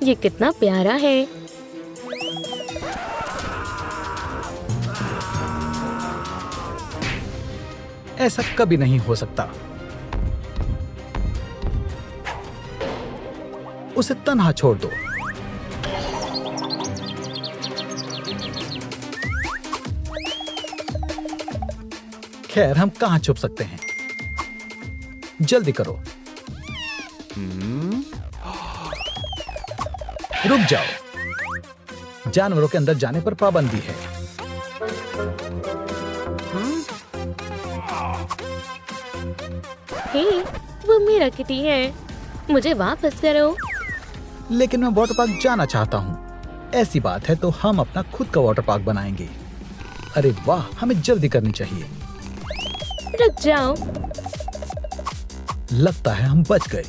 ये कितना प्यारा है। ऐसा कभी नहीं हो सकता। उसे तन्हा छोड़ दो। खैर, हम कहां छुप सकते हैं? जल्दी करो। रुक जाओ। जानवरों के अंदर जाने पर पाबंदी है। हे, वो मेरा किटी है। मुझे वापस करो। लेकिन मैं वाटर पार्क जाना चाहता हूँ। ऐसी बात है तो हम अपना खुद का वाटर पार्क बनाएंगे। अरे वाह, हमें जल्दी करनी चाहिए। रुक जाओ। लगता है हम बच गए।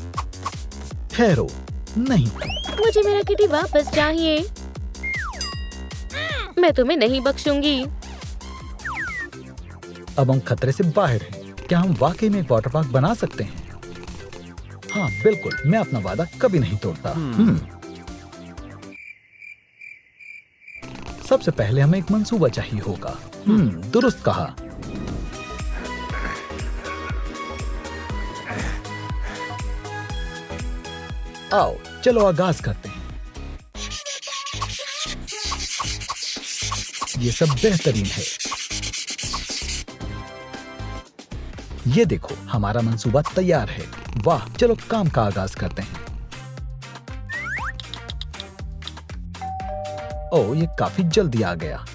ठहरो, नहीं। मुझे मेरा किटी वापस चाहिए। मैं तुम्हें नहीं बख्शूंगी। अब हम खतरे से बाहर हैं। क्या हम वाकई में एक वाटर पार्क बना सकते हैं? हाँ बिल्कुल, मैं अपना वादा कभी नहीं तोड़ता। सबसे पहले हमें एक मंसूबा चाहिए होगा। दुरुस्त कहा। आओ, चलो आगाज करते हैं। ये सब बेहतरीन है। ये देखो, हमारा मंसूबा तैयार है। वाह, चलो काम का आगाज करते हैं। ओह, ये काफी जल्दी आ गया।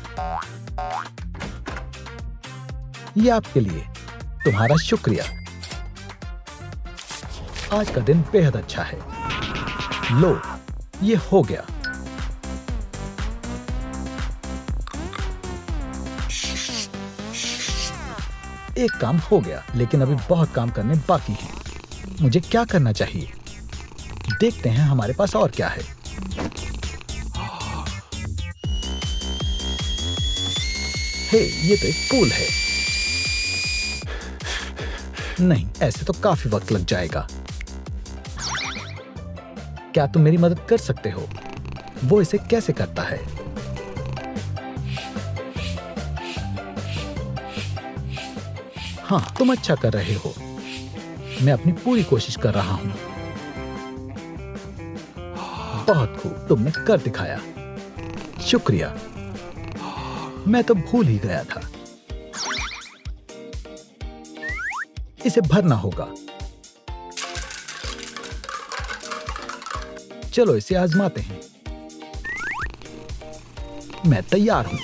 ये आपके लिए। तुम्हारा शुक्रिया। आज का दिन बेहद अच्छा है। लो, ये हो गया। एक काम हो गया, लेकिन अभी बहुत काम करने बाकी है। मुझे क्या करना चाहिए? देखते हैं हमारे पास और क्या है। हे, ये तो एक पूल है। नहीं, ऐसे तो काफी वक्त लग जाएगा। क्या तुम मेरी मदद कर सकते हो? वो इसे कैसे करता है? हाँ, तुम अच्छा कर रहे हो। मैं अपनी पूरी कोशिश कर रहा हूँ। बहुत खूब, तुमने कर दिखाया। शुक्रिया। मैं तो भूल ही गया था। इसे भरना होगा। चलो इसे आजमाते हैं। मैं तैयार हूं।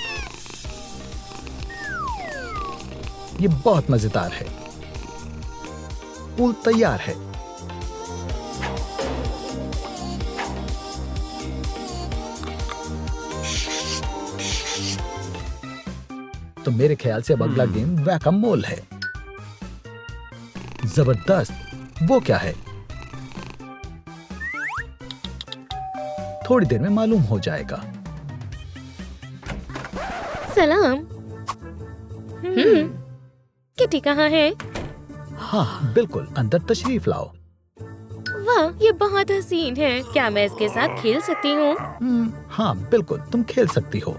ये बहुत मजेदार है। पूल तैयार है। तो मेरे ख्याल से अब अगला गेम वैक-अ-मोल है। जबरदस्त। वो क्या है? थोड़ी देर में मालूम हो जाएगा। सलाम। किटी कहाँ है? हाँ बिल्कुल, अंदर तशरीफ लाओ। वाह, ये बहुत हसीन है। क्या मैं इसके साथ खेल सकती हूँ? हाँ बिल्कुल, तुम खेल सकती हो।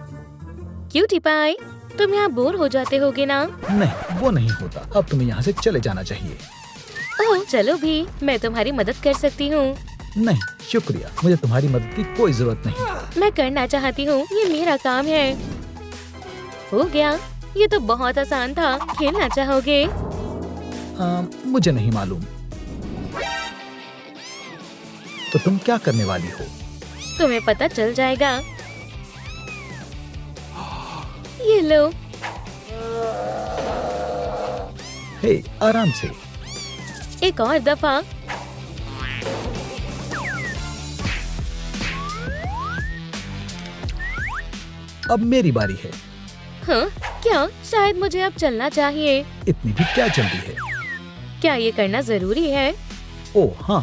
क्यूटी पाई, तुम यहाँ बोर हो जाते होगे ना? नहीं, वो नहीं होता। अब तुम्हें यहाँ से चले जाना चाहिए। ओह, चलो भी, मैं तुम्हारी मदद कर सकती हूँ। नहीं शुक्रिया, मुझे तुम्हारी मदद की कोई जरूरत नहीं। मैं करना चाहती हूँ, ये मेरा काम है। हो गया, ये तो बहुत आसान था। खेलना चाहोगे? मुझे नहीं मालूम। तो तुम क्या करने वाली हो? तुम्हें पता चल जाएगा। ये लो। हे, आराम से। एक और दफा। अब मेरी बारी है। हाँ, क्या? शायद मुझे अब चलना चाहिए। इतनी भी क्या जल्दी है? क्या ये करना जरूरी है? ओह हाँ,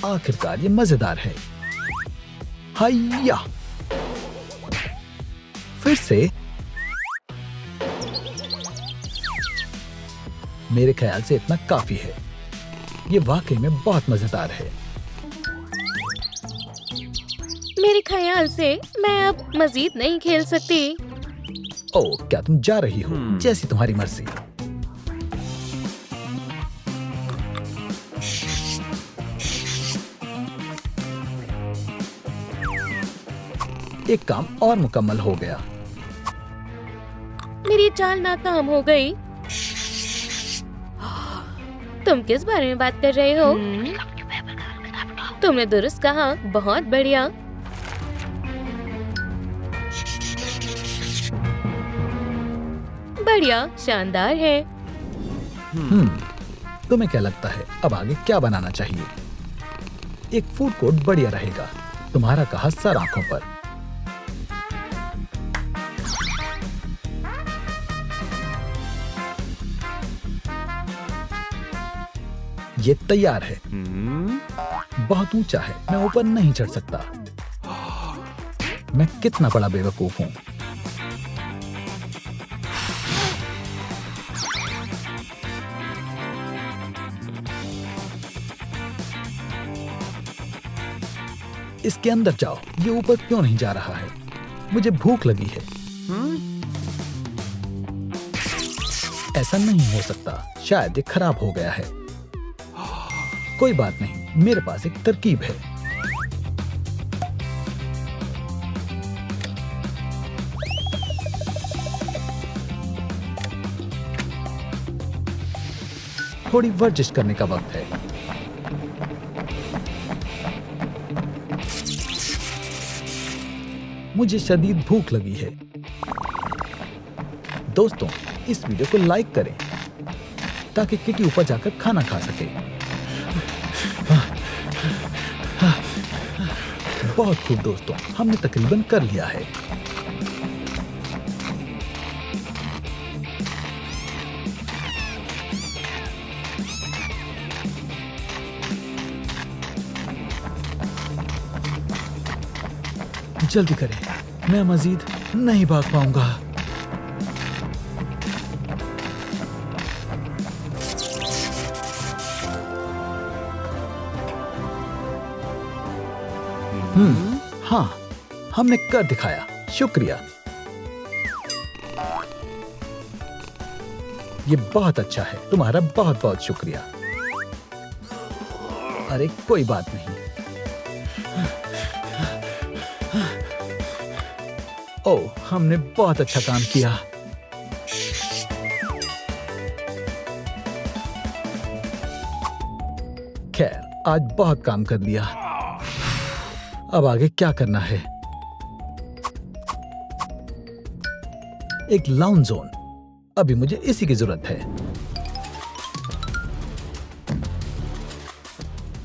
आखिरकार ये मजेदार है। हाइया! फिर से। मेरे ख्याल से इतना काफी है। ये वाकई में बहुत मजेदार है। मेरे ख्याल से मैं अब मजीद नहीं खेल सकती। ओह, क्या तुम जा रही हो? जैसी तुम्हारी मर्जी। एक काम और मुकम्मल हो गया। मेरी चाल नाकाम हो गई। तुम किस बारे में बात कर रहे हो? तुमने दुरुस्त कहा, बहुत बढ़िया। बढ़िया, शानदार है। तुम्हें क्या लगता है अब आगे क्या बनाना चाहिए? एक फूड कोर्ट बढ़िया रहेगा। तुम्हारा कहा सर आंखों पर। ये तैयार है। बहुत ऊंचा है, मैं ऊपर नहीं चढ़ सकता। मैं कितना बड़ा बेवकूफ हूं। इसके अंदर जाओ। ये ऊपर क्यों नहीं जा रहा है? मुझे भूख लगी है। ऐसा नहीं हो सकता, शायद ये खराब हो गया है। कोई बात नहीं, मेरे पास एक तरकीब है। थोड़ी वर्जिश करने का वक्त है। मुझे शदीद भूख लगी है। दोस्तों, इस वीडियो को लाइक करें ताकि किटी ऊपर जाकर खाना खा सके। बहुत खूब दोस्तों, हमने तकरीबन कर लिया है। जल्दी करें, मैं मजीद नहीं भाग पाऊंगा। हाँ, हमने कर दिखाया। शुक्रिया। ये बहुत अच्छा है। तुम्हारा बहुत बहुत शुक्रिया। अरे कोई बात नहीं। ओह, हमने बहुत अच्छा काम किया। खैर, आज बहुत काम कर लिया। अब आगे क्या करना है? एक लाउंज जोन। अभी मुझे इसी की जरूरत है।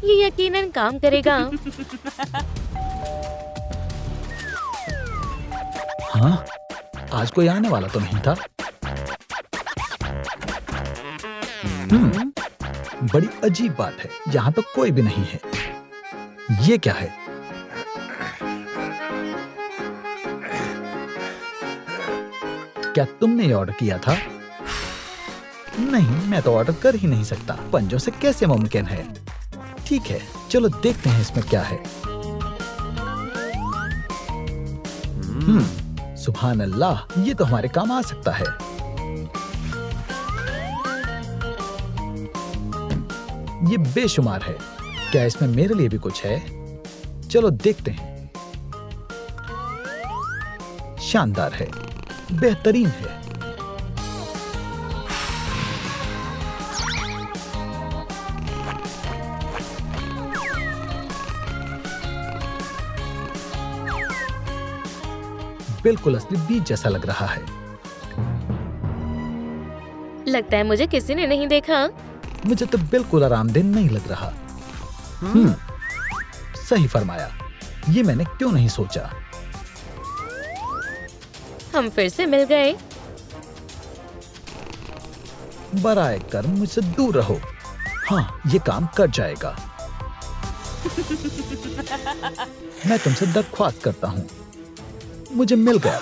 ये यकीनन काम करेगा। हाँ, आज कोई आने वाला तो नहीं था। बड़ी अजीब बात है, यहाँ तो कोई भी नहीं है। ये क्या है? क्या तुमने ये ऑर्डर किया था? नहीं, मैं तो ऑर्डर कर ही नहीं सकता। पंजों से कैसे मुमकिन है? ठीक है, चलो देखते हैं इसमें क्या है। सुभान अल्लाह, ये तो हमारे काम आ सकता है। ये बेशुमार है। क्या इसमें मेरे लिए भी कुछ है? चलो देखते हैं। शानदार है, बेहतरीन है। बिल्कुल असली बीज जैसा लग रहा है। लगता है मुझे किसी ने नहीं देखा। मुझे तो बिल्कुल आरामदेह नहीं लग रहा। सही फरमाया। ये मैंने क्यों नहीं सोचा। हम फिर से मिल गए। बराए कर मुझसे दूर रहो। हाँ, ये काम कर जाएगा। मैं तुमसे दरख्वास्त करता हूँ। मुझे मिल गया।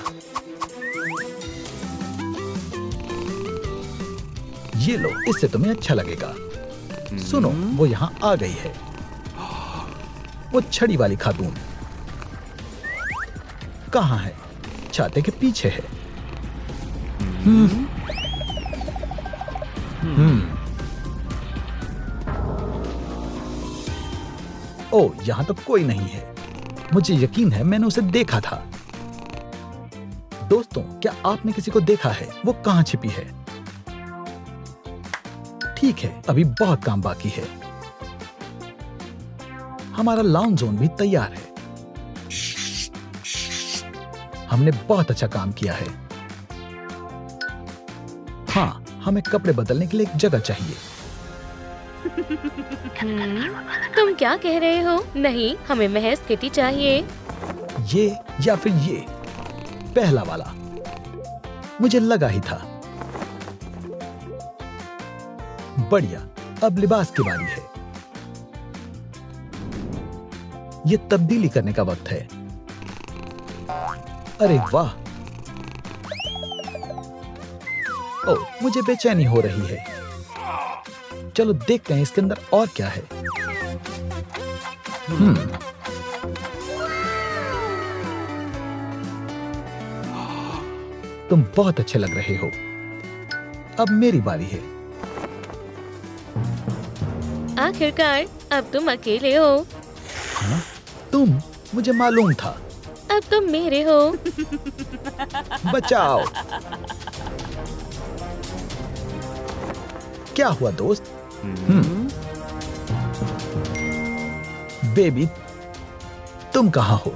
ये लो, इससे तुम्हें अच्छा लगेगा। सुनो, वो यहाँ आ गई है। वो छड़ी वाली खातून कहाँ है? छाते के पीछे है। ओ, यहाँ तो कोई नहीं है। मुझे यकीन है मैंने उसे देखा था। दोस्तों, क्या आपने किसी को देखा है? वो कहाँ छिपी है? ठीक है, अभी बहुत काम बाकी है। हमारा लाउंज जोन भी तैयार है। हमने बहुत अच्छा काम किया है। हाँ, हमें कपड़े बदलने के लिए एक जगह चाहिए। तुम क्या कह रहे हो? नहीं, हमें महज किटी चाहिए। ये या फिर ये पहला वाला? मुझे लगा ही था। बढ़िया, अब लिबास की बारी है। ये तब्दीली करने का वक्त है। अरे वाह! ओह, मुझे बेचैनी हो रही है। चलो देखते हैं इसके अंदर और क्या है। तुम बहुत अच्छे लग रहे हो। अब मेरी बारी है। आखिरकार अब तुम अकेले हो। हाँ? तुम? मुझे मालूम था। अब तुम मेरे हो। बचाओ! क्या हुआ दोस्त? बेबी, तुम कहाँ हो?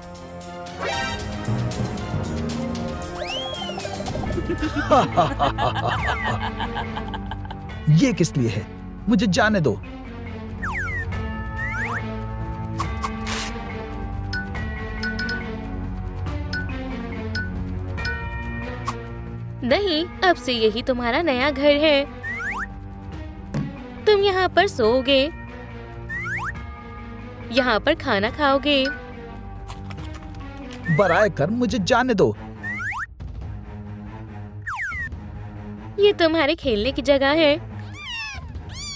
ये किस लिए है? मुझे जाने दो। नहीं, अब से यही तुम्हारा नया घर है। तुम यहाँ पर सोओगे, यहाँ पर खाना खाओगे। बराए कर मुझे जाने दो। ये तुम्हारे खेलने की जगह है।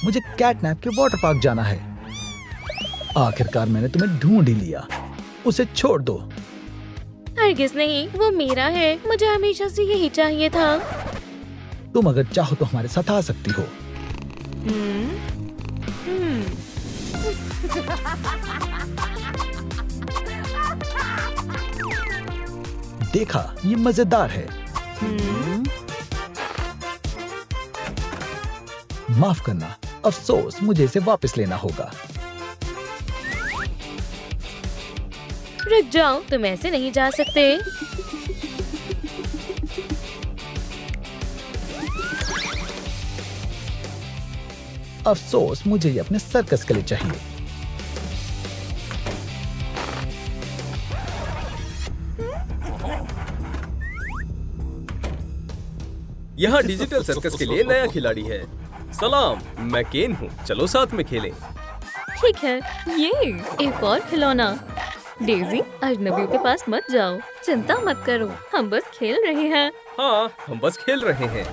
मुझे कैटनैप के वाटर पार्क जाना है। आखिरकार मैंने तुम्हें ढूंढ ही लिया। उसे छोड़ दो। हरगिज़ नहीं, वो मेरा है। मुझे हमेशा से यही चाहिए था। तुम अगर चाहो तो हमारे साथ आ सकती हो। देखा, ये मजेदार है। माफ करना, अफसोस मुझे इसे वापस लेना होगा। रुक जाओ, तुम ऐसे नहीं जा सकते। अफसोस, मुझे ये अपने सर्कस के लिए चाहिए। यहाँ डिजिटल सर्कस के लिए नया खिलाड़ी है। सलाम, मैं केन हूँ। चलो साथ में खेलें। ठीक है, ये एक और खिलौना। डेजी, अजनबियों के पास मत जाओ। चिंता मत करो, हम बस खेल रहे हैं। हाँ, हम बस खेल रहे हैं।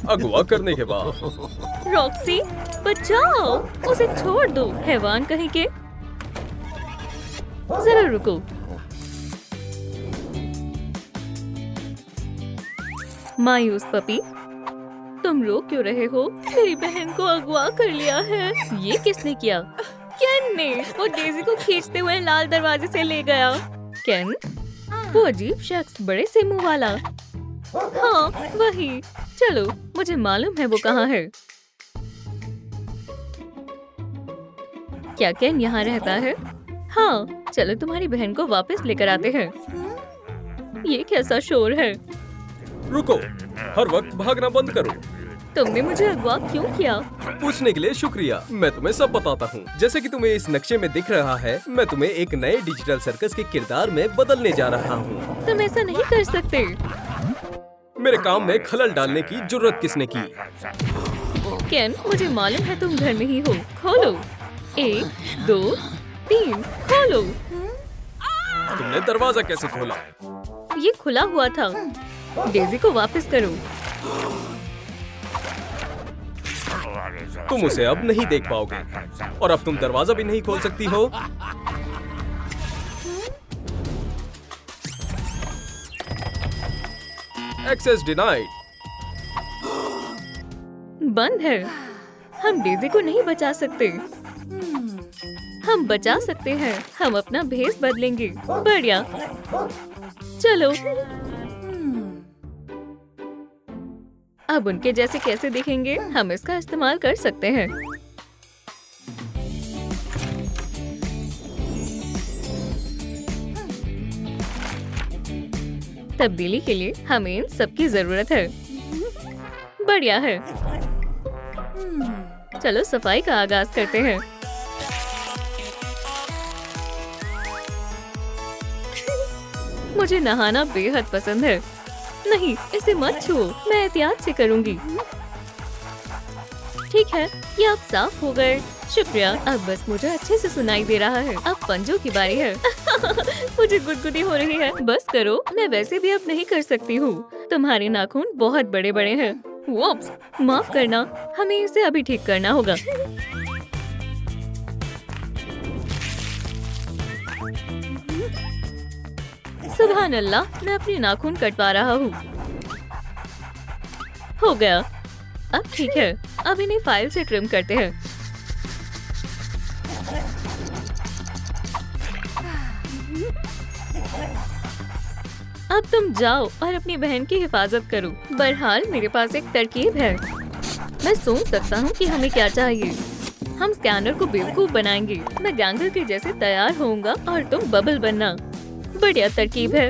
अगवा करने के बाद। रॉक्सी, बचाओ! उसे छोड़ दो, हैवान कहीं के। जरा रुको। मायूस पपी, तुम रो क्यों रहे हो? मेरी बहन को अगवा कर लिया है। ये किसने किया? केन ने। वो डेजी को खींचते हुए लाल दरवाजे से ले गया। केन? वो अजीब शख्स, बड़े से मुंह वाला। हाँ, वही। चलो, मुझे मालूम है वो कहाँ है। क्या केन यहाँ रहता है? हाँ, चलो तुम्हारी बहन को वापस लेकर आते हैं। ये कैसा शोर है? रुको, हर वक्त भागना बंद करो। तुमने मुझे अगवा क्यों किया? पूछने के लिए शुक्रिया। मैं तुम्हें सब बताता हूँ। जैसे कि तुम्हें इस नक्शे में दिख रहा है, मैं तुम्हें एक नए डिजिटल सर्कस के किरदार में बदलने जा रहा हूँ। तुम ऐसा नहीं कर सकते। मेरे काम में खलल डालने की जुर्रत किसने की? केन, मुझे मालूम है तुम घर में ही हो। खोलो। 1, 2, 3, खोलो। तुमने दरवाजा कैसे खोला? ये खुला हुआ था। डेजी को वापस करो। तुम उसे अब नहीं देख पाओगे और अब तुम दरवाजा भी नहीं खोल सकती हो। Access denied. बंद है। हम डेज़ी को नहीं बचा सकते। हम बचा सकते हैं। हम अपना भेस बदलेंगे। बढ़िया। चलो। अब उनके जैसे कैसे दिखेंगे? हम इसका इस्तेमाल कर सकते हैं। तब्दीली के लिए हमें इन सबकी जरूरत है। बढ़िया है। चलो सफाई का आगाज करते हैं। मुझे नहाना बेहद पसंद है। नहीं, इसे मत छुओ। मैं एहतियात से करूंगी। ठीक है, ये अब साफ हो गए। शुक्रिया। अब बस मुझे अच्छे से सुनाई दे रहा है। अब पंजों की बारी है। मुझे गुदगुदी हो रही है। बस करो। मैं वैसे भी अब नहीं कर सकती हूँ। तुम्हारे नाखून बहुत बड़े बड़े हैं। वोप्स, माफ करना। हमें इसे अभी ठीक करना होगा। सुभान अल्लाह, मैं अपने नाखून कटवा रहा हूँ। हो गया। अब ठीक है। अब इन्हें फाइल से ट्रिम करते हैं। अब तुम जाओ और अपनी बहन की हिफाजत करो। बहरहाल मेरे पास एक तरकीब है। मैं सोच सकता हूँ कि हमें क्या चाहिए। हम स्कैनर को बेवकूफ बनाएंगे। मैं गैंगर के जैसे तैयार होऊंगा और तुम बबल बनना। बढ़िया तरकीब है।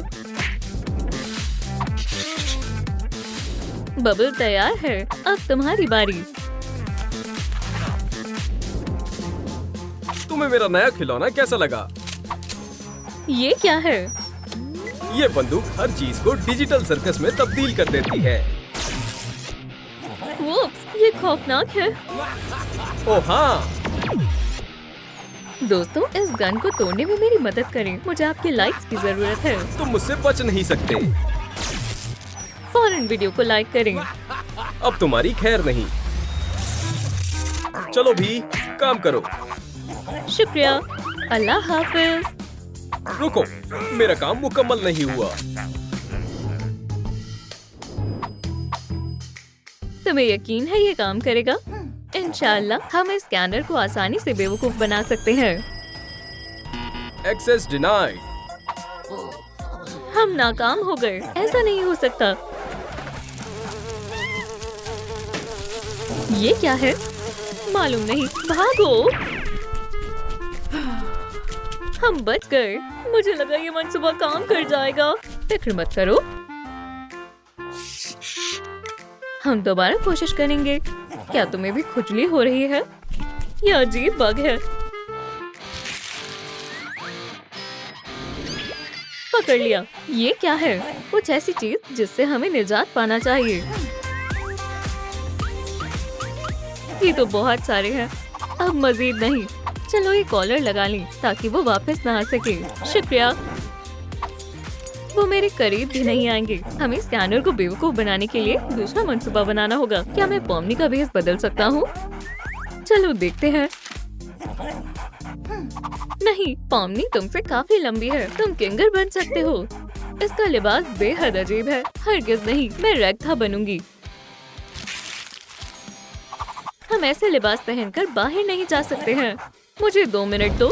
बबल तैयार है। अब तुम्हारी बारी। तुम्हें मेरा नया खिलौना कैसा लगा? ये क्या है? ये बंदूक हर चीज को डिजिटल सर्कस में तब्दील कर देती है। वोप्स, ये खौफनाक है। ओ हाँ। दोस्तों, इस गन को तोड़ने में मेरी मदद करें। मुझे आपके लाइक्स की जरूरत है। तुम मुझसे बच नहीं सकते। फौरन वीडियो को लाइक करें। अब तुम्हारी खैर नहीं। चलो भी, काम करो। शुक्रिया। अल्लाह हाफिज। रुको, मेरा काम मुकम्मल नहीं हुआ। तुम्हें यकीन है ये काम करेगा? इंशाअल्लाह हम इस स्कैनर को आसानी से बेवकूफ बना सकते हैं। Access denied. हम नाकाम हो गए। ऐसा नहीं हो सकता। ये क्या है? मालूम नहीं। भागो। हम बच गए। मुझे लगा ये मंसूबा काम कर जाएगा। फिक्र मत करो। हम दोबारा कोशिश करेंगे। क्या तुम्हें भी खुजली हो रही है? यह अजीब बग है। पकड़ लिया। ये क्या है? कुछ ऐसी चीज जिससे हमें निजात पाना चाहिए। ये तो बहुत सारे हैं। अब मजीद नहीं। चलो ये कॉलर लगा लें ताकि वो वापस ना आ सके। शुक्रिया। वो मेरे करीब भी नहीं आएंगे। हमें स्कैनर को बेवकूफ बनाने के लिए दूसरा मंसूबा बनाना होगा। क्या मैं पॉमनी का भेस बदल सकता हूँ? चलो देखते हैं। नहीं, पॉमनी तुमसे काफी लंबी है। तुम किंगर बन सकते हो। इसका लिबास बेहद अजीब है। हरगिज नहीं, मैं रेगथा बनूंगी। हम ऐसे लिबास पहनकर बाहर नहीं जा सकते हैं। मुझे 2 मिनट दो।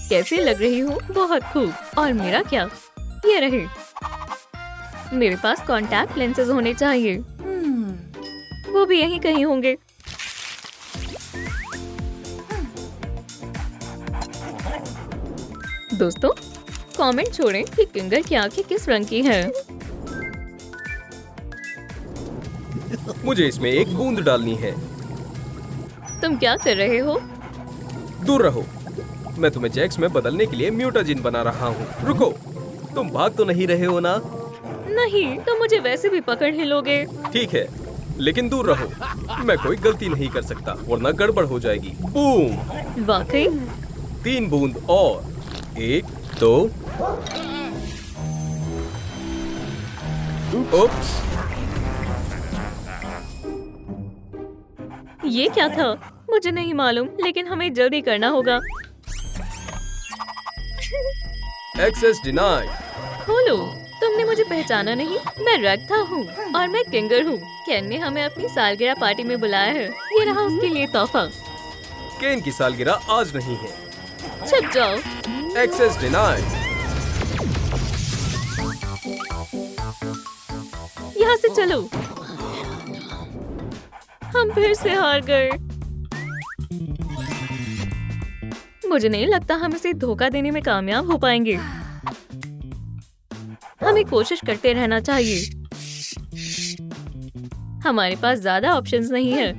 कैसी लग रही हूँ? बहुत खूब। और मेरा क्या? ये रहे। मेरे पास कॉन्टैक्ट लेंसेज होने चाहिए। वो भी यहीं कहीं होंगे। दोस्तों, कमेंट छोड़ें कि किंगर की आंखें किस रंग की हैं। मुझे इसमें एक बूंद डालनी है। तुम क्या कर रहे हो? दूर रहो। मैं तुम्हें जैक्स में बदलने के लिए म्यूटाजिन बना रहा हूँ। रुको, तुम भाग तो नहीं रहे हो ना? नहीं, तो मुझे वैसे भी पकड़ ही लोगे। ठीक है, लेकिन दूर रहो। मैं कोई गलती नहीं कर सकता वरना गड़बड़ हो जाएगी। बूम। वाकई? 3 बूंद और 1 2। उप्स, ये क्या था? मुझे नहीं मालूम, लेकिन हमें जल्दी करना होगा। Access denied. खोलो। तुमने मुझे पहचाना नहीं? मैं रग्था हूँ और मैं किंगर हूँ। केन ने हमें अपनी सालगिरह पार्टी में बुलाया है। ये रहा उसके लिए तोहफा। केन की सालगिरह आज नहीं है। छुप जाओ। Access denied. यहाँ से चलो। हम फिर से हार गए। मुझे नहीं लगता हम इसे धोखा देने में कामयाब हो पाएंगे। हमें कोशिश करते रहना चाहिए। हमारे पास ज्यादा ऑप्शंस नहीं है।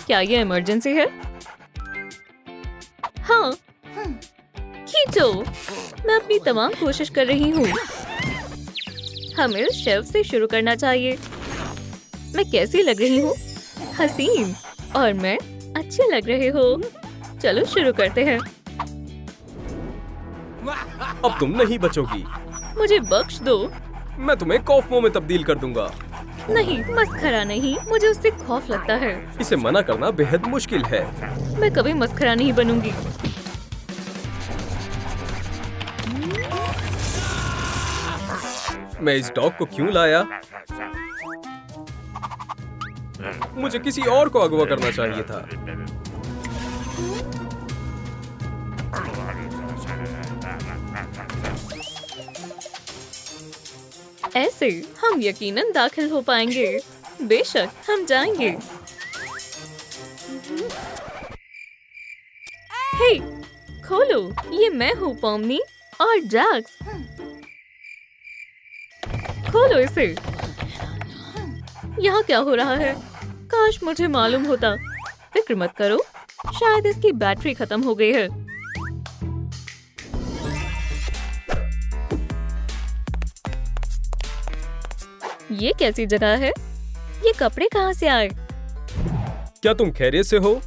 क्या ये इमरजेंसी है? हाँ, खींचो। मैं अपनी तमाम कोशिश कर रही हूँ। हमें उस शेल्फ से शुरू करना चाहिए। मैं कैसी लग रही हूँ? हसीन। और मैं अच्छे लग रहे हो। चलो शुरू करते हैं। अब तुम नहीं बचोगी। मुझे बख्श दो। मैं तुम्हें कॉफमो में तब्दील कर दूंगा। नहीं, मस्खरा नहीं। मुझे उससे खौफ लगता है। इसे मना करना बेहद मुश्किल है। मैं कभी मस्खरा नहीं बनूंगी। मैं इस डॉग को क्यों लाया? मुझे किसी और को अगवा करना चाहिए था। ऐसे हम यकीनन दाखिल हो पाएंगे। बेशक हम जाएंगे। हे, खोलो। ये मैं हूँ पॉमनी और जैक्स। खोलो इसे। यहाँ क्या हो रहा है? काश मुझे मालूम होता। फिक्र मत करो, शायद इसकी बैटरी खत्म हो गई है। ये कैसी जगह है? ये कपड़े कहाँ से आए? क्या तुम खैरियत से हो?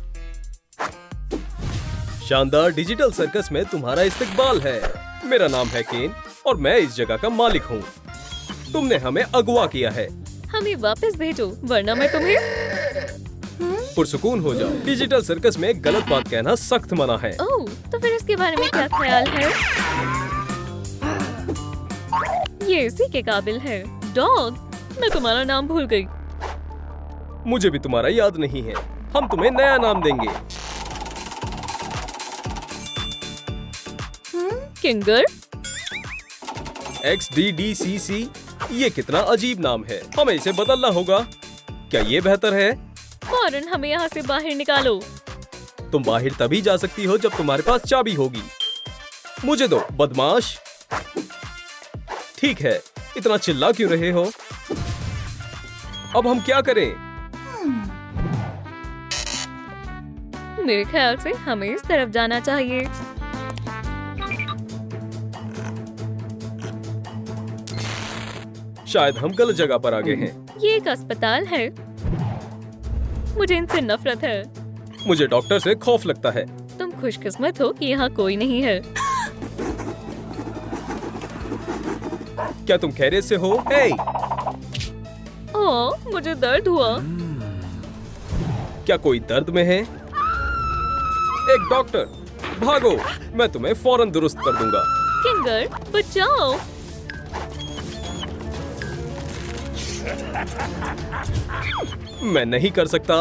शानदार डिजिटल सर्कस में तुम्हारा इस्तकबाल है। मेरा नाम है केन और मैं इस जगह का मालिक हूँ। तुमने हमें अगवा किया है। हमें वापस भेजो, वरना मैं तुम्हें। पुरसुकून हो जाओ। डिजिटल सर्कस में गलत बात कहना सख्त मना है। ओह, तो फिर इसके बारे में क्या ख्याल है? ये इसी के काबिल है। डॉग, मैं तुम्हारा नाम भूल गई। मुझे भी तुम्हारा याद नहीं है। हम तुम्हें नया नाम देंगे। किंगर। XDDCC। ये कितना अजीब नाम है। हमें इसे बदलना होगा। क्या ये बेहतर है? फौरन हमें यहाँ से बाहर निकालो। तुम बाहर तभी जा सकती हो जब तुम्हारे पास चाबी होगी। मुझे दो, बदमाश। ठीक है, इतना चिल्ला क्यों रहे हो? अब हम क्या करें? मेरे ख्याल से हमें इस तरफ जाना चाहिए। शायद हम गलत जगह पर आ गए हैं। ये एक अस्पताल है। मुझे इनसे नफरत है। मुझे डॉक्टर से खौफ लगता है। तुम खुशकिस्मत हो कि यहाँ कोई नहीं है। क्या तुम खैरियत से हो? हे! ओह, मुझे दर्द हुआ। क्या कोई दर्द में है? एक डॉक्टर, भागो! मैं तुम्हें फौरन दुरुस्त कर दूंगा। किंगर, बचाओ। मैं नहीं कर सकता।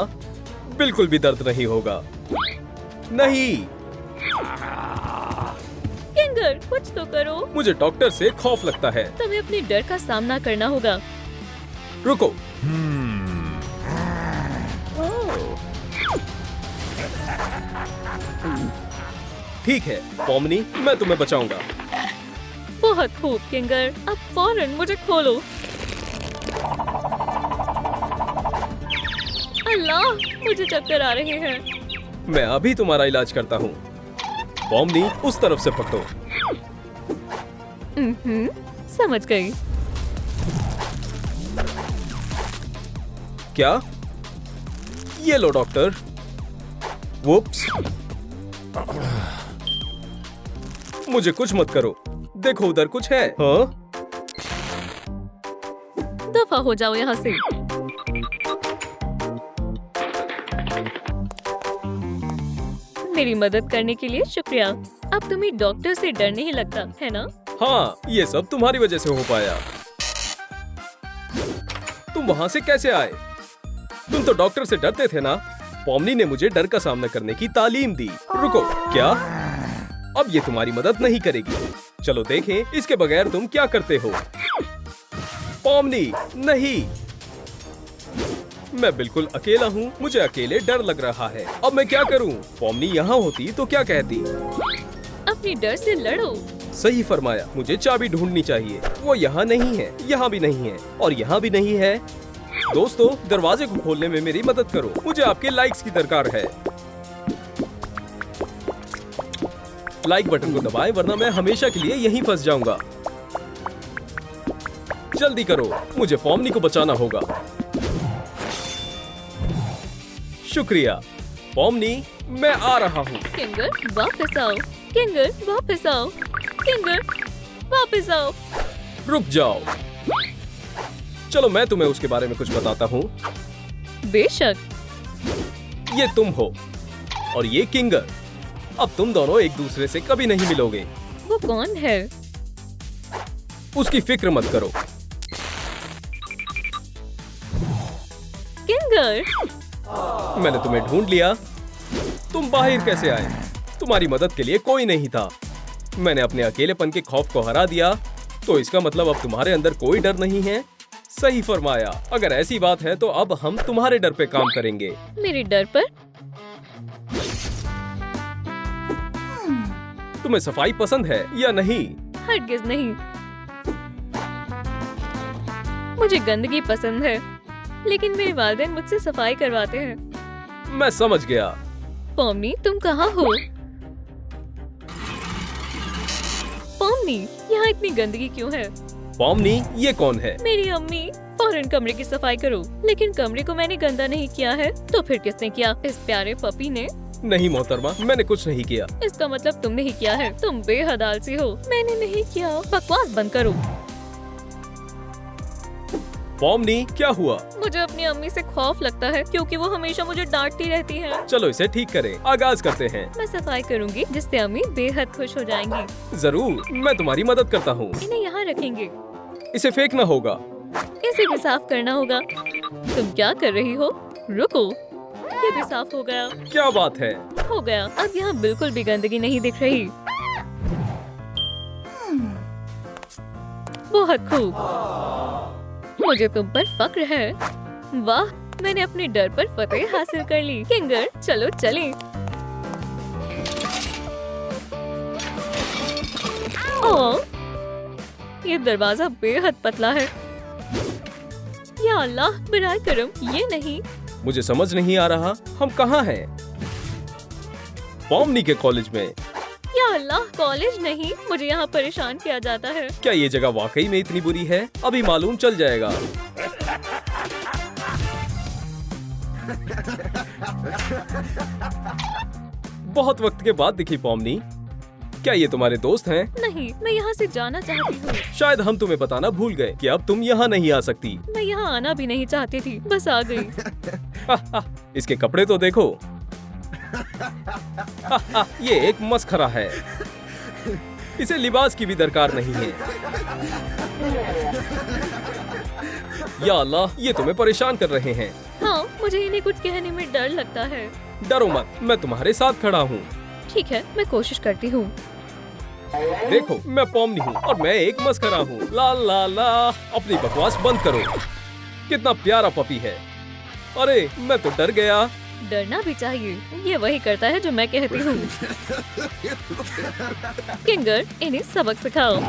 बिल्कुल भी दर्द नहीं होगा। नहीं, किंगर, कुछ तो करो। मुझे डॉक्टर से खौफ लगता है। तुम्हें अपने डर का सामना करना होगा। रुको। ठीक है पॉमनी, मैं तुम्हें बचाऊंगा। बहुत खूब किंगर, अब फौरन मुझे खोलो। अल्लाह, मुझे चक्कर आ रहे हैं। मैं अभी तुम्हारा इलाज करता हूँ। पॉमनी, उस तरफ से पकड़ो। समझ गई। क्या? ये लो डॉक्टर। वुप्स। मुझे कुछ मत करो। देखो उधर कुछ है। हाँ? दफा हो जाओ यहाँ से। मेरी मदद करने के लिए शुक्रिया। अब तुम्हें डॉक्टर से डर नहीं लगता है ना? हाँ, ये सब तुम्हारी वजह से हो पाया। तुम वहाँ से कैसे आए? तुम तो डॉक्टर से डरते थे ना? पॉमनी ने मुझे डर का सामना करने की तालीम दी। रुको, क्या? अब ये तुम्हारी मदद नहीं करेगी। चलो देखें इसके बगैर तुम क्या करते हो। पॉमनी, नहीं, मैं बिल्कुल अकेला हूँ। मुझे अकेले डर लग रहा है। अब मैं क्या करूँ? पॉमनी यहाँ होती तो क्या कहती? अपनी डर से लड़ो। सही फरमाया। मुझे चाबी ढूंढनी चाहिए। वो यहाँ नहीं है, यहाँ भी नहीं है और यहाँ भी नहीं है। दोस्तों, दरवाजे को खोलने में मेरी मदद करो। मुझे आपके लाइक्स की दरकार है। लाइक बटन को दबाएं वरना मैं हमेशा के लिए यहीं फंस जाऊंगा। जल्दी करो, मुझे पॉमनी को बचाना होगा। शुक्रिया पॉमनी, मैं आ रहा हूँ। किंगर वापस आओ। किंगर वापस आओ। किंगर वापस आओ। रुक जाओ। चलो मैं तुम्हें उसके बारे में कुछ बताता हूँ। बेशक। ये तुम हो और ये किंगर। अब तुम दोनों एक दूसरे से कभी नहीं मिलोगे। वो कौन है? उसकी फिक्र मत करो। किंगर, मैंने तुम्हें ढूंढ लिया। तुम बाहर कैसे आए? तुम्हारी मदद के लिए कोई नहीं था। मैंने अपने अकेलेपन के खौफ को हरा दिया। तो इसका मतलब अब तुम्हारे अंदर कोई डर नहीं है। सही फरमाया। अगर ऐसी बात है तो अब हम तुम्हारे डर पे काम करेंगे। मेरे डर पर? तुम्हें सफाई पसंद है या नहीं? हरगिज नहीं। मुझे गंदगी पसंद है, लेकिन मेरे वालिदैन मुझसे सफाई करवाते हैं। मैं समझ गया। पॉमनी, तुम कहाँ हो? पॉमनी, यहाँ इतनी गंदगी क्यों है? पॉमनी, ये कौन है? मेरी अम्मी। फौरन कमरे की सफाई करो। लेकिन कमरे को मैंने गंदा नहीं किया है। तो फिर किसने किया? इस प्यारे पपी ने। नहीं मोहतरमा, मैंने कुछ नहीं किया। इसका मतलब तुमने ही किया है। तुम बेहद आलसी हो। मैंने नहीं किया। बकवास बंद करो। पॉमनी, क्या हुआ? मुझे अपनी अम्मी से खौफ लगता है क्योंकि वो हमेशा मुझे डांटती रहती है। चलो इसे ठीक करें। आगाज करते हैं। मैं सफाई करूंगी जिससे अम्मी बेहद खुश हो जाएंगी। जरूर, मैं तुम्हारी मदद करता हूँ। इन्हें यहाँ रखेंगे। इसे फेंकना होगा। इसे भी साफ करना होगा। तुम क्या कर रही हो? रुको, ये भी साफ हो गया। क्या बात है? हो गया। अब यहाँ बिल्कुल भी गंदगी नहीं दिख रही। बहुत खूब। मुझे तुम पर फक्र है। वाह, मैंने अपने डर पर फतेह हासिल कर ली। किंगर, चलो चलें। ओह, ये दरवाजा बेहद पतला है। या अल्लाह, बराए करम, ये नहीं। मुझे समझ नहीं आ रहा, हम कहाँ हैं? पॉमनी के कॉलेज में। या अल्लाह, कॉलेज नहीं। मुझे यहाँ परेशान किया जाता है। क्या ये जगह वाकई में इतनी बुरी है? अभी मालूम चल जाएगा। बहुत वक्त के बाद दिखी पॉमनी। क्या ये तुम्हारे दोस्त हैं? नहीं, मैं यहाँ से जाना चाहती हूँ। शायद हम तुम्हें बताना भूल गए कि अब तुम यहाँ नहीं आ सकती। मैं यहाँ आना भी नहीं चाहती थी, बस आ गई। इसके कपड़े तो देखो। ये एक मस्खरा है। इसे लिबास की भी दरकार नहीं है। या अल्लाह, ये तुम्हें परेशान कर रहे हैं। हाँ, मुझे इन्हें कुछ कहने में डर लगता है। डरो मत, मैं तुम्हारे साथ खड़ा हूँ। ठीक है, मैं कोशिश करती हूँ। देखो, मैं पॉमनी हूँ और मैं एक मस्खरा हूँ। ला ला ला, अपनी बकवास बंद करो। कितना प्यारा पपी है। अरे, मैं तो डर गया। डरना भी चाहिए। ये वही करता है जो मैं कहती हूँ। किंगर, इन्हें सबक सिखाओ।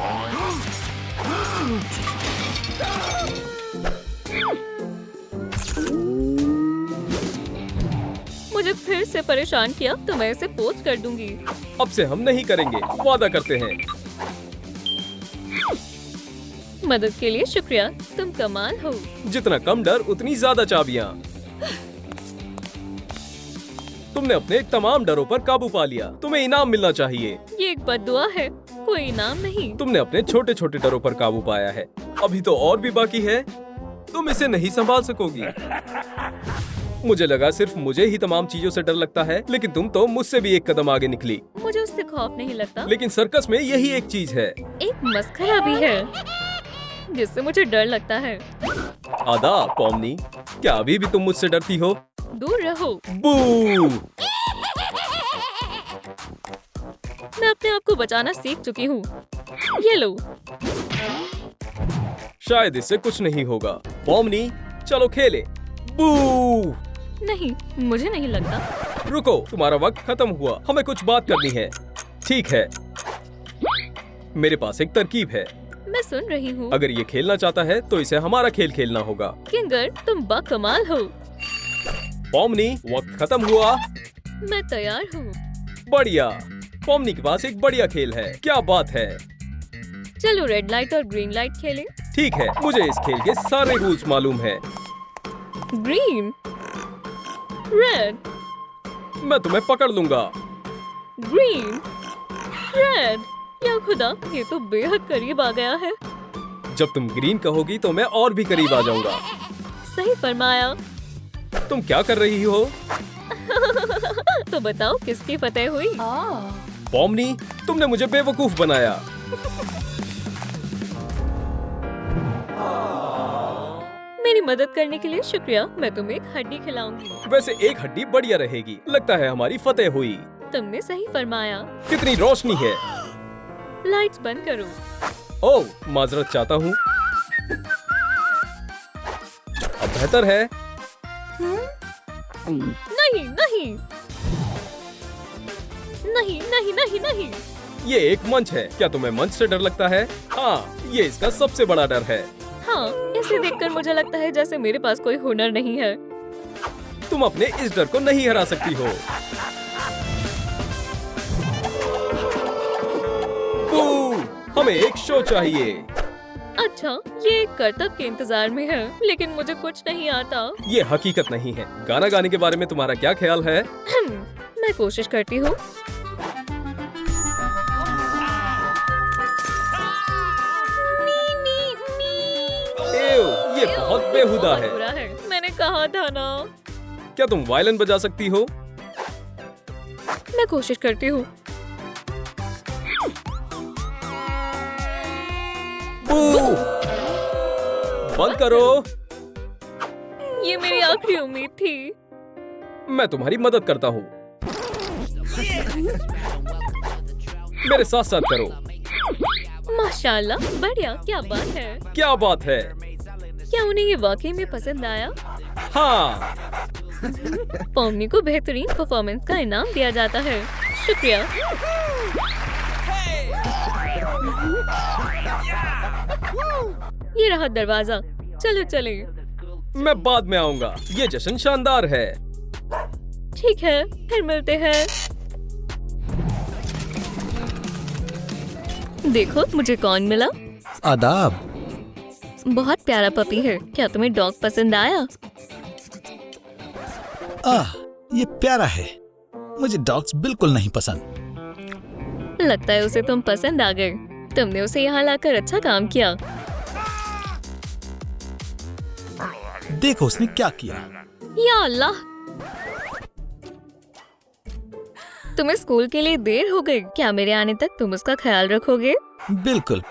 मुझे फिर से परेशान किया तो मैं इसे पोस्ट कर दूंगी। अब से हम नहीं करेंगे, वादा करते हैं। मदद के लिए शुक्रिया, तुम कमाल हो। जितना कम डर उतनी ज्यादा चाबियां। तुमने अपने तमाम डरों पर काबू पा लिया। तुम्हें इनाम मिलना चाहिए। ये एक बद्दुआ है, कोई इनाम नहीं। तुमने अपने छोटे छोटे डरों पर काबू पाया है। अभी तो और भी बाकी है। तुम इसे नहीं संभाल सकोगी। मुझे लगा सिर्फ मुझे ही तमाम चीजों से डर लगता है, लेकिन तुम तो मुझसे भी एक कदम आगे निकली। मुझे उससे खौफ नहीं लगता, लेकिन सर्कस में यही एक चीज है। एक मस्खरा भी है जिससे मुझे डर लगता है। आदाब पॉमनी, क्या अभी भी तुम मुझसे डरती हो? दूर रहो। बू! मैं अपने आप को बचाना सीख चुकी हूँ। ये लो। शायद इससे कुछ नहीं होगा। पॉमनी, चलो खेले। बू! नहीं, मुझे नहीं लगता। रुको, तुम्हारा वक्त खत्म हुआ, हमें कुछ बात करनी है। ठीक है, मेरे पास एक तरकीब है। मैं सुन रही हूँ। अगर ये खेलना चाहता है तो इसे हमारा खेल खेलना होगा। किंगर, तुम बाकमाल हो। पॉमनी, वक्त खत्म हुआ। मैं तैयार हूँ। बढ़िया, पॉमनी के पास एक बढ़िया खेल है। क्या बात है। चलो रेड लाइट और ग्रीन लाइट खेलें। ठीक है, मुझे इस खेल के सारे रूल्स मालूम है। ग्रीन, रेड, मैं तुम्हें पकड़ लूंगा। Green, red. या खुदा, ये तो बेहद करीब आ गया है। जब तुम ग्रीन कहोगी तो मैं और भी करीब आ जाऊंगा। सही फरमाया। तुम क्या कर रही हो? तो बताओ किसकी फतेह हुई? पॉमनी, तुमने मुझे बेवकूफ बनाया। मेरी मदद करने के लिए शुक्रिया। मैं तुम्हें एक हड्डी खिलाऊंगी। वैसे एक हड्डी बढ़िया रहेगी। लगता है हमारी फतेह हुई। तुमने सही फरमाया। कितनी रोशनी है। लाइट्स बंद करो। ओह, माजरत चाहता हूँ। अब बेहतर है। नहीं नहीं नहीं नहीं नहीं नहीं। ये एक मंच है। क्या तुम्हें मंच से डर लगता है? हाँ, ये इसका सबसे बड़ा डर है। हाँ, इसे देखकर मुझे लगता है जैसे मेरे पास कोई हुनर नहीं है। तुम अपने इस डर को नहीं हरा सकती हो। हमें एक शो चाहिए। अच्छा, ये एक करतब के इंतजार में है, लेकिन मुझे कुछ नहीं आता। ये हकीकत नहीं है। गाना गाने के बारे में तुम्हारा क्या ख्याल है? मैं कोशिश करती हूँ। ये बहुत बेहुदा है। बुरा है। मैंने कहा था ना। क्या तुम वायलिन बजा सकती हो? मैं कोशिश करती हूँ। बंद करो। ये मेरी आखिरी उम्मीद थी। मैं तुम्हारी मदद करता हूँ। मेरे साथ साथ करो। माशाल्लाह, बढ़िया। क्या बात है। क्या बात है। क्या उन्हें ये वाकई में पसंद आया? हाँ। पॉमनी को बेहतरीन परफॉर्मेंस का इनाम दिया जाता है। शुक्रिया। ये रहा दरवाजा। चलो चले। मैं बाद में आऊंगा। ये जश्न शानदार है। ठीक है, फिर मिलते हैं। देखो मुझे कौन मिला। आदाब। बहुत प्यारा पपी है। क्या तुम्हें डॉग पसंद आया? ये प्यारा है। मुझे डॉग्स बिल्कुल नहीं पसंद। लगता है उसे तुम पसंद आ गए। तुमने उसे यहाँ लाकर अच्छा काम किया। देखो उसने क्या किया। या अल्लाह, तुम्हें स्कूल के लिए देर हो गई। क्या मेरे आने तक तुम उसका ख्याल रखोगे? बिल्कुल।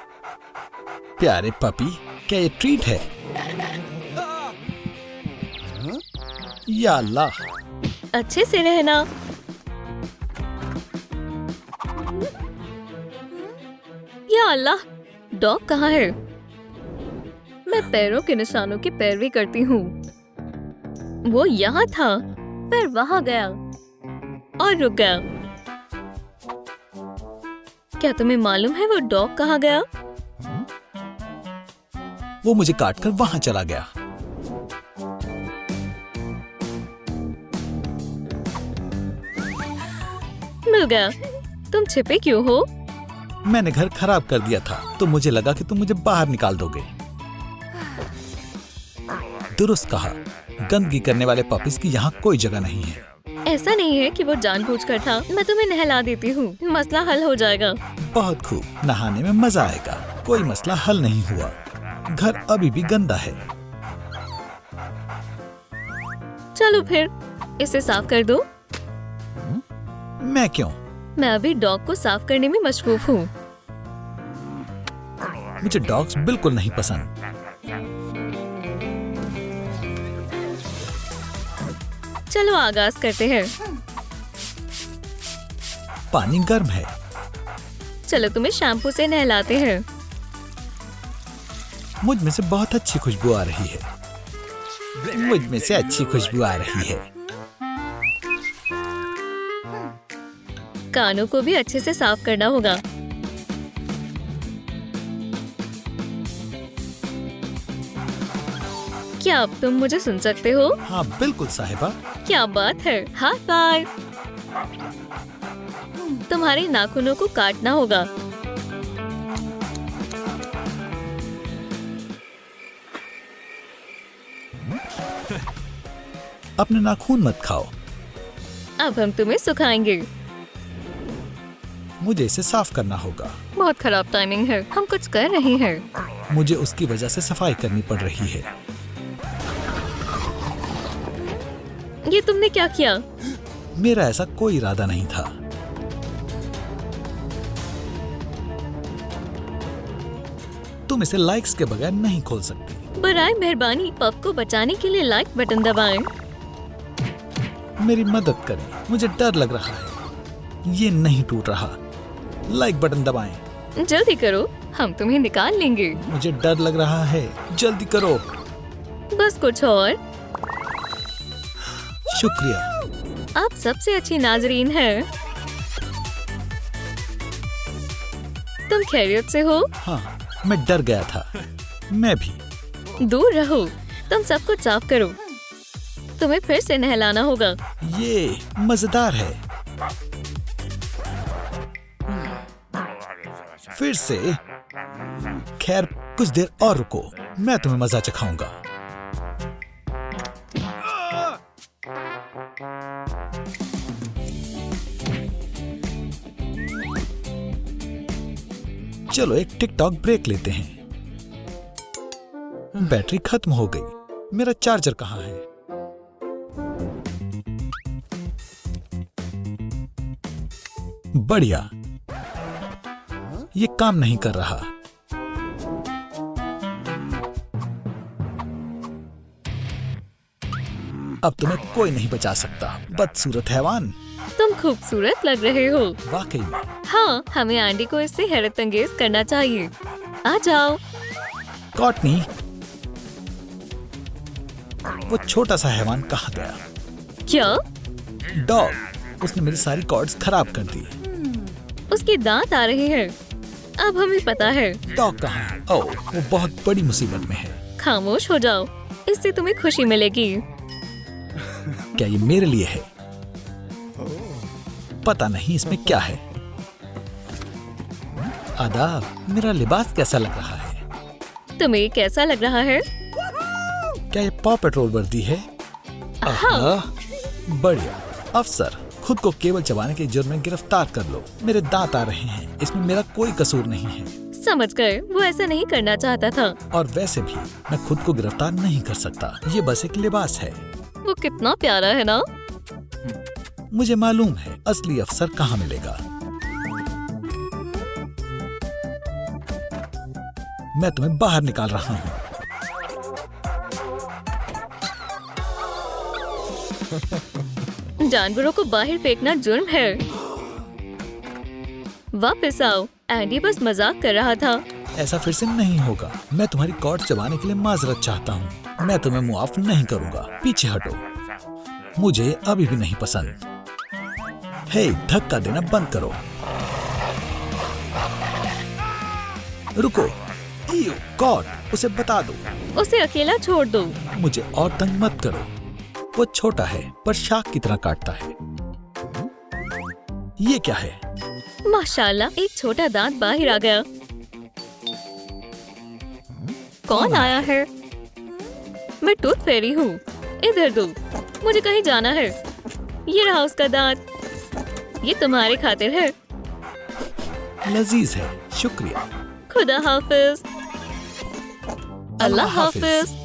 प्यारे पपी, क्या ये ट्रीट है? या अल्लाह। अच्छे से रहना। या अल्लाह, डॉग कहाँ है? मैं पैरों के निशानों की पैरवी करती हूँ। वो यहाँ था, फिर वहाँ गया और रुक गया। क्या तुम्हें मालूम है वो डॉग कहाँ गया? वो मुझे काटकर वहाँ चला गया। मिल गया। तुम छिपे क्यों हो? मैंने घर खराब कर दिया था तो मुझे लगा कि तुम मुझे बाहर निकाल दोगे। दुरुस्त कहा। गंदगी करने वाले पपीज की यहाँ कोई जगह नहीं है। ऐसा नहीं है कि वो जानबूझकर था। मैं तुम्हें नहला देती हूँ, मसला हल हो जाएगा। बहुत खूब, नहाने में मजा आएगा। कोई मसला हल नहीं हुआ। घर अभी भी गंदा है। चलो फिर इसे साफ कर दो। मैं क्यों? मैं अभी डॉग को साफ करने में मशरूफ हूँ। मुझे डॉग्स बिल्कुल नहीं पसंद। चलो आगाज करते हैं। पानी गर्म है। चलो तुम्हें शैम्पू से नहलाते हैं। मुझ में से बहुत अच्छी खुशबू आ रही है। मुझ में से अच्छी खुशबू आ रही है। कानों को भी अच्छे से साफ करना होगा। क्या अब तुम मुझे सुन सकते हो? हाँ बिल्कुल साहिबा। क्या बात है, हाई फाइव। तुम्हारे नाखूनों को काटना होगा। अपने नाखून मत खाओ। अब हम तुम्हें सुखाएंगे। मुझे इसे साफ करना होगा। बहुत खराब टाइमिंग है, हम कुछ कर रहे हैं। मुझे उसकी वजह से सफाई करनी पड़ रही है। ये तुमने क्या किया? मेरा ऐसा कोई इरादा नहीं था। तुम इसे लाइक्स के बगैर नहीं खोल सकती। बराए मेहरबानी पप को बचाने के लिए लाइक बटन दबाएं। मेरी मदद करें, मुझे डर लग रहा है। ये नहीं टूट रहा। लाइक बटन दबाएं। जल्दी करो, हम तुम्हें निकाल लेंगे। मुझे डर लग रहा है, जल्दी करो। बस कुछ और। शुक्रिया। आप सबसे अच्छी नाजरीन हैं। तुम खैरियत से हो? हाँ, मैं डर गया था। मैं भी। दूर रहो, तुम सब कुछ साफ करो। तुम्हें फिर से नहलाना होगा। ये मजेदार है। फिर से। खैर कुछ देर और रुको, मैं तुम्हें मजा चखाऊंगा। चलो एक टिकटॉक ब्रेक लेते हैं। बैटरी खत्म हो गई। मेरा चार्जर कहाँ है? बढ़िया। ये काम नहीं कर रहा। अब तुम्हें कोई नहीं बचा सकता, बदसूरत हैवान। तुम खूबसूरत लग रहे हो। वाकई में। हाँ, हमें आंटी को इससे हैरत अंगेज करना चाहिए। आ जाओ। कॉटनी, वो छोटा सा हैवान कहाँ गया? क्या? डॉग। उसने मेरी सारी कॉर्ड्स खराब कर दी। उसके दांत आ रहे हैं। अब हमें पता है। डॉग कहाँ है? ओह, वो बहुत बड़ी मुसीबत में है। खामोश हो जाओ, इससे तुम्हें खुशी मिलेगी। क्या ये मेरे लिए है? पता नहीं इसमें क्या है। आदाब, मेरा लिबास कैसा लग रहा है? तुम्हें कैसा लग रहा है? क्या ये पॉ पेट्रोल वर्दी है? आहा, बढ़िया। अफसर, खुद को केवल चबाने के जुर्म में गिरफ्तार कर लो। मेरे दांत आ रहे हैं, इसमें मेरा कोई कसूर नहीं है। समझ गए, वो ऐसा नहीं करना चाहता था। और वैसे भी मैं खुद को गिरफ्तार नहीं कर सकता। ये बस एक लिबास है। वो कितना प्यारा है ना? मुझे मालूम है असली अफसर कहाँ मिलेगा। मैं तुम्हें बाहर निकाल रहा हूँ। जानवरों को बाहर फेंकना जुर्म है। वापस आओ, एंडी बस मजाक कर रहा था। ऐसा फिर से नहीं होगा। मैं तुम्हारी कॉर्ड चबाने के लिए माजरत चाहता हूँ। मैं तुम्हें मुआफ नहीं करूँगा। पीछे हटो। मुझे अभी भी नहीं पसंद। हे, धक्का देना बंद करो। रुको। कॉर्ड, उसे बता दो। उसे अकेला छोड़ दो। मुझे और तंग मत करो। वो छोटा है पर शाख की तरह काटता है। ये क्या है? माशाल्लाह, एक छोटा दांत बाहर आ गया। कौन आया है? मैं टूथ फेरी हूँ। इधर दो, मुझे कहीं जाना है। ये रहा उसका दांत। ये तुम्हारे खातिर है। लजीज है, शुक्रिया। खुदा हाफिज। अल्लाह हाफिज।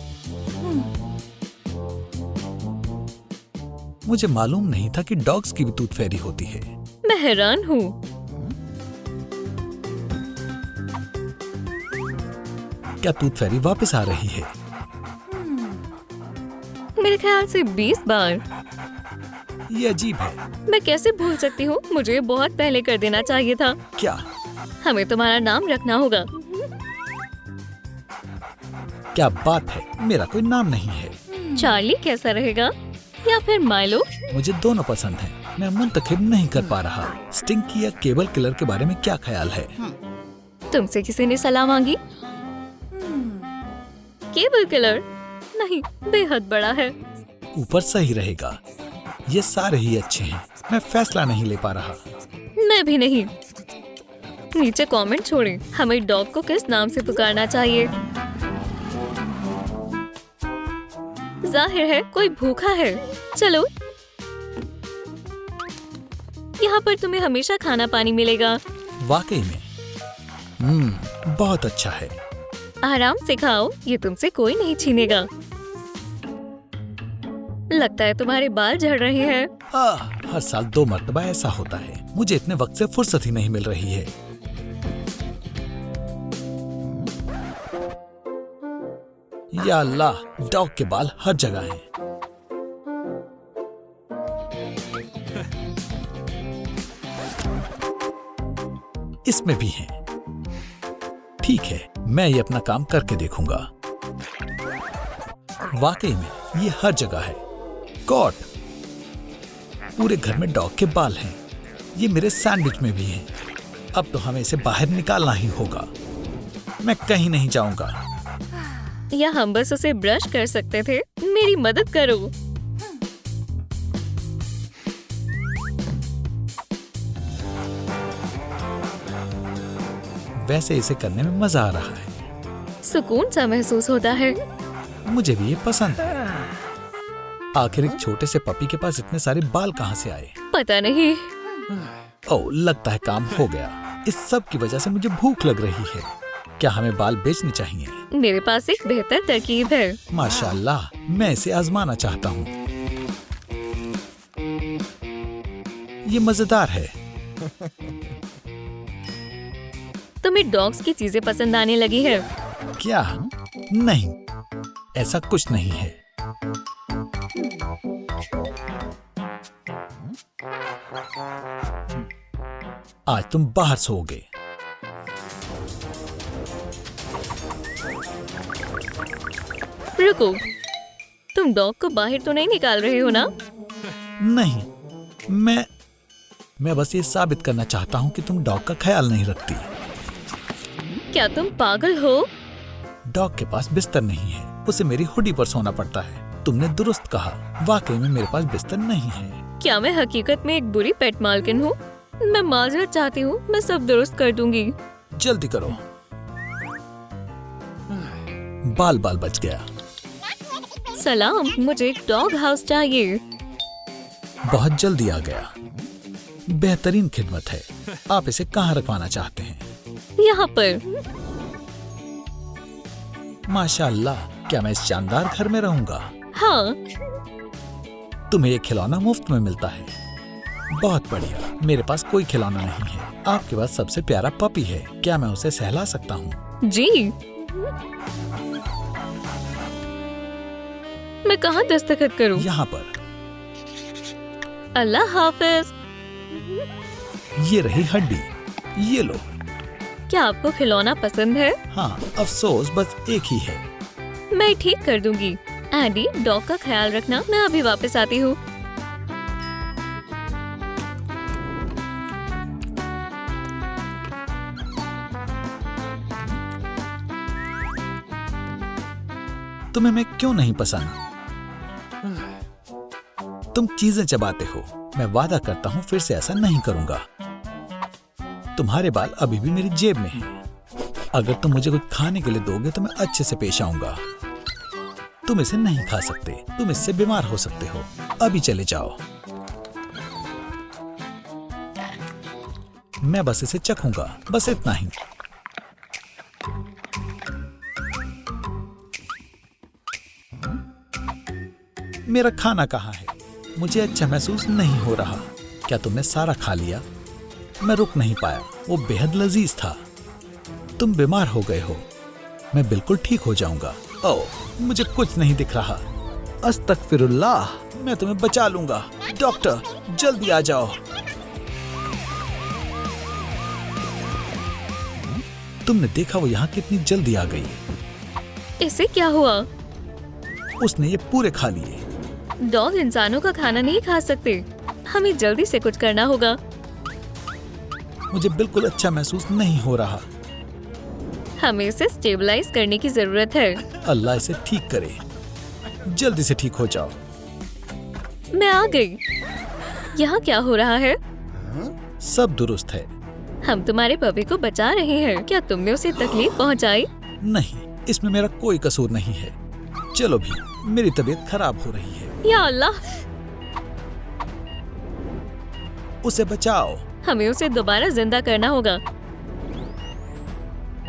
मुझे मालूम नहीं था कि डॉग्स की भी टूथ फेरी होती है। मैं हैरान हूँ। क्या टूथ फेरी वापस आ रही है? मेरे ख्याल से 20 बार। ये अजीब है। मैं कैसे भूल सकती हूँ? मुझे ये बहुत पहले कर देना चाहिए था। क्या? हमें तुम्हारा नाम रखना होगा। क्या बात है, मेरा कोई नाम नहीं है। चार्ली कैसा रहेगा या फिर माइलो? मुझे दोनों पसंद हैं। मैं मुंतखब नहीं कर पा रहा। स्टिंकी या केबल किलर के बारे में क्या ख्याल है? तुमसे किसी ने सलाह मांगी? केबल किलर नहीं, बेहद बड़ा है। ऊपर सही रहेगा। ये सारे ही अच्छे हैं। मैं फैसला नहीं ले पा रहा। मैं भी नहीं। नीचे कमेंट छोड़ें। हमें डॉग को किस नाम से पुकारना चाहिए? जाहिर है कोई भूखा है। चलो, यहाँ पर तुम्हें हमेशा खाना पानी मिलेगा। वाकई में बहुत अच्छा है। आराम से खाओ, ये तुमसे कोई नहीं छीनेगा। लगता है तुम्हारे बाल झड़ रहे हैं। हर साल 2 मरतबा ऐसा होता है। मुझे इतने वक्त से फुर्सत ही नहीं मिल रही है। या अल्लाह, डॉग के बाल हर जगह हैं। इसमें भी हैं। ठीक है, मैं ये अपना काम करके देखूंगा। वाकई में ये हर जगह है। गॉड, पूरे घर में डॉग के बाल हैं। ये मेरे सैंडविच में भी हैं। अब तो हमें इसे बाहर निकालना ही होगा। मैं कहीं नहीं जाऊंगा। या हम बस उसे ब्रश कर सकते थे। मेरी मदद करो। वैसे इसे करने में मजा आ रहा है। सुकून सा महसूस होता है। मुझे भी ये पसंद है। आखिर एक छोटे से पपी के पास इतने सारे बाल कहाँ से आए? पता नहीं। ओह, लगता है काम हो गया। इस सब की वजह से मुझे भूख लग रही है। क्या हमें बाल बेचने चाहिए? मेरे पास एक बेहतर तरकीब है। माशाल्लाह, मैं इसे आजमाना चाहता हूँ। ये मजेदार है। तुम्हें डॉग्स की चीजें पसंद आने लगी है? क्या? नहीं, ऐसा कुछ नहीं है। आज तुम बाहर सोओगे। रुको, तुम डॉग को बाहर तो नहीं निकाल रहे हो ना? नहीं, मैं बस ये साबित करना चाहता हूँ कि तुम डॉग का ख्याल नहीं रखती। क्या तुम पागल हो? डॉग के पास बिस्तर नहीं है। उसे मेरी हुडी पर सोना पड़ता है। तुमने दुरुस्त कहा। वाकई में मेरे पास बिस्तर नहीं है। क्या मैं हकीकत में एक बुरी पेट मालकिन हूँ? मैं माजरत चाहती हूँ। मैं सब दुरुस्त कर दूंगी। जल्दी करो। बाल बच गया। सलाम, मुझे एक डॉग हाउस चाहिए। बहुत जल्दी आ गया। बेहतरीन खिदमत है। आप इसे कहाँ रखवाना चाहते हैं? यहाँ पर। माशाल्लाह, क्या मैं इस शानदार घर में रहूंगा? हाँ। तुम्हें ये खिलौना मुफ्त में मिलता है। बहुत बढ़िया। मेरे पास कोई खिलौना नहीं है। आपके पास सबसे प्यारा पपी है। क्या मैं उसे सहला सकता हूँ? जी। मैं कहाँ दस्तखत करूँ? यहाँ पर। अल्लाह हाफिज। ये रही हड्डी। ये लो। क्या आपको खिलौना पसंद है? हाँ, अफसोस बस एक ही है। मैं ठीक कर दूंगी। एडी, डॉग का ख्याल रखना। मैं अभी वापस आती हूँ। तुम्हें मैं क्यों नहीं पसंद? तुम चीजें चबाते हो। मैं वादा करता हूँ फिर से ऐसा नहीं करूंगा। तुम्हारे बाल अभी भी मेरी जेब में हैं। अगर तुम मुझे कुछ खाने के लिए दोगे तो मैं अच्छे से पेश आऊंगा। तुम इसे नहीं खा सकते। तुम इससे बीमार हो सकते हो। अभी चले जाओ। मैं बस इसे चखूंगा, बस इतना ही। मेरा खाना कहाँ है? मुझे अच्छा महसूस नहीं हो रहा। क्या तुमने सारा खा लिया? मैं रुक नहीं पाया, वो बेहद लजीज था। तुम बीमार हो गए हो। मैं बिल्कुल ठीक हो जाऊंगा। ओह, मुझे कुछ नहीं दिख रहा। अस्तगफिरुल्लाह, मैं तुम्हें बचा लूंगा। डॉक्टर, जल्दी आ जाओ। तुमने देखा वो यहाँ कितनी जल्दी आ गई। इसे क्या हुआ? उसने ये पूरे खा लिए। डॉग इंसानों का खाना नहीं खा सकते। हमें जल्दी से कुछ करना होगा। मुझे बिल्कुल अच्छा महसूस नहीं हो रहा। हमें इसे स्टेबलाइज करने की जरूरत है। अल्लाह इसे ठीक करे। जल्दी से ठीक हो जाओ। मैं आ गई। यहाँ क्या हो रहा है? सब दुरुस्त है। हम तुम्हारे पपी को बचा रहे हैं। क्या तुमने उसे तकलीफ पहुँचाई? नहीं, इसमें मेरा कोई कसूर नहीं है। चलो भी, मेरी तबीयत खराब हो रही है। या अल्लाह, उसे बचाओ। हमें उसे दोबारा जिंदा करना होगा।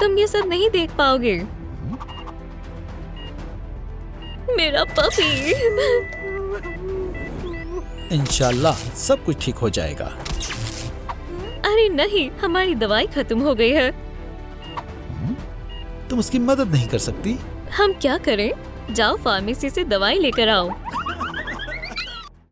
तुम ये सब नहीं देख पाओगे। मेरा पपी। इंशाल्लाह सब कुछ ठीक हो जाएगा। अरे नहीं, हमारी दवाई खत्म हो गई है। तुम उसकी मदद नहीं कर सकती? हम क्या करें? जाओ फार्मेसी से दवाई लेकर आओ।